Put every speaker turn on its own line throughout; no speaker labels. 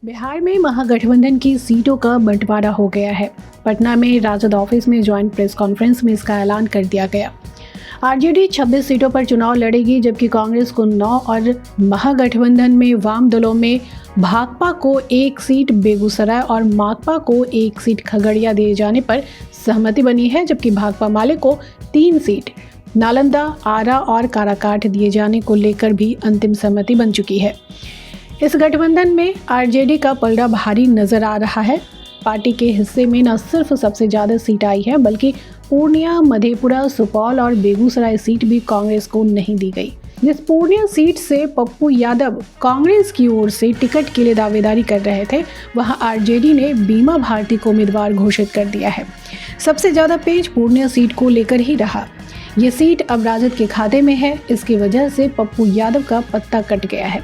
बिहार में महागठबंधन की सीटों का बंटवारा हो गया है। पटना में राजद ऑफिस में ज्वाइंट प्रेस कॉन्फ्रेंस में इसका ऐलान कर दिया गया। आरजेडी 26 सीटों पर चुनाव लड़ेगी, जबकि कांग्रेस को 9 और महागठबंधन में वाम दलों में भाकपा को 1 सीट बेगूसराय और माकपा को 1 सीट खगड़िया दिए जाने पर सहमति बनी है, जबकि भाकपा माले को 3 सीट नालंदा, आरा और काराकाट दिए जाने को लेकर भी अंतिम सहमति बन चुकी है। इस गठबंधन में आरजेडी का पलड़ा भारी नजर आ रहा है। पार्टी के हिस्से में न सिर्फ सबसे ज्यादा सीट आई है, बल्कि पूर्णिया, मधेपुरा, सुपौल और बेगूसराय सीट भी कांग्रेस को नहीं दी गई। जिस पूर्णिया सीट से पप्पू यादव कांग्रेस की ओर से टिकट के लिए दावेदारी कर रहे थे, वहां आरजेडी ने बीमा भारती को उम्मीदवार घोषित कर दिया है। सबसे ज्यादा पेच पूर्णिया सीट को लेकर ही रहा। ये सीट अब राजद के खाते में है। इसकी वजह से पप्पू यादव का पत्ता कट गया है।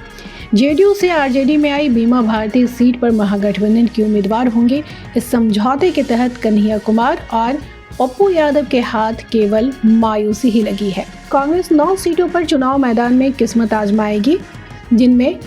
जेडीयू से आरजेडी में आई बीमा भारती सीट पर महागठबंधन के उम्मीदवार होंगे। इस समझौते के तहत कन्हैया कुमार और पप्पू यादव के हाथ केवल मायूसी ही लगी है। कांग्रेस 9 सीटों पर चुनाव मैदान में किस्मत आजमाएगी, जिनमें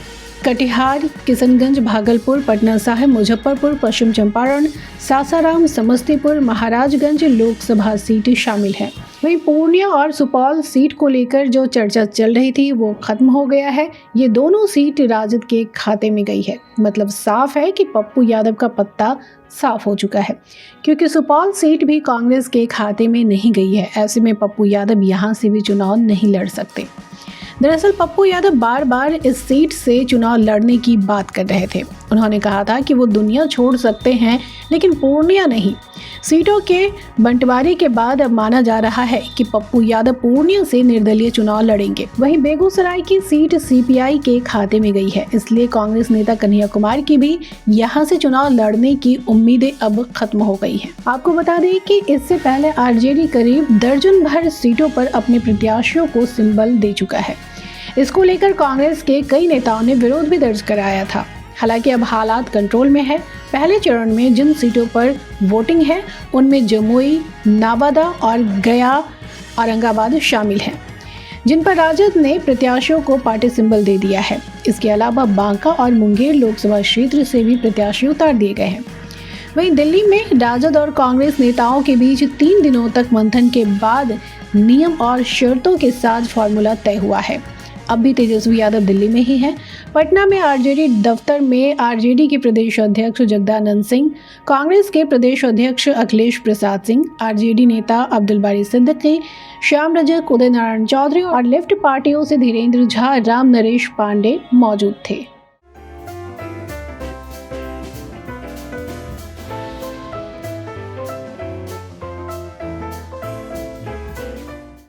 कटिहार, किशनगंज, भागलपुर, पटना साहिब, मुजफ्फरपुर, पश्चिम चंपारण, सासाराम, समस्तीपुर, महाराजगंज लोकसभा सीटें शामिल हैं। वहीं पूर्णिया और सुपौल सीट को लेकर जो चर्चा चल रही थी वो खत्म हो गया है। ये दोनों सीट राजद के खाते में गई है। मतलब साफ है कि पप्पू यादव का पत्ता साफ हो चुका है, क्योंकि सुपौल सीट भी कांग्रेस के खाते में नहीं गई है। ऐसे में पप्पू यादव यहाँ से भी चुनाव नहीं लड़ सकते। दरअसल पप्पू यादव बार बार इस सीट से चुनाव लड़ने की बात कर रहे थे। उन्होंने कहा था कि वो दुनिया छोड़ सकते हैं, लेकिन पूर्णिया नहीं। सीटों के बंटवारे के बाद अब माना जा रहा है कि पप्पू यादव पूर्णिया से निर्दलीय चुनाव लड़ेंगे। वहीं बेगूसराय की सीट सीपीआई के खाते में गई है, इसलिए कांग्रेस नेता कन्हैया कुमार की भी यहां से चुनाव लड़ने की उम्मीदें अब खत्म हो गई हैं। आपको बता दें कि इससे पहले आरजेडी करीब दर्जन भर सीटों पर अपने प्रत्याशियों को सिंबल दे चुका है। इसको लेकर कांग्रेस के कई नेताओं ने विरोध भी दर्ज कराया था। हालांकि अब हालात कंट्रोल में है। पहले चरण में जिन सीटों पर वोटिंग है, उनमें जमुई, नवादा और गया, औरंगाबाद शामिल हैं, जिन पर राजद ने प्रत्याशियों को पार्टी सिंबल दे दिया है। इसके अलावा बांका और मुंगेर लोकसभा क्षेत्र से भी प्रत्याशी उतार दिए गए हैं। वहीं दिल्ली में राजद और कांग्रेस नेताओं के बीच 3 दिनों तक मंथन के बाद नियम और शर्तों के साथ फॉर्मूला तय हुआ है। अब भी तेजस्वी यादव दिल्ली में ही हैं। पटना में आरजेडी दफ्तर में आरजेडी के प्रदेश अध्यक्ष जगदानंद सिंह, कांग्रेस के प्रदेश अध्यक्ष अखिलेश प्रसाद सिंह, आरजेडी नेता अब्दुल बारी सिद्दीकी, श्याम रजक, उदय नारायण चौधरी और लेफ्ट पार्टियों से धीरेन्द्र झा, राम नरेश पांडे मौजूद थे।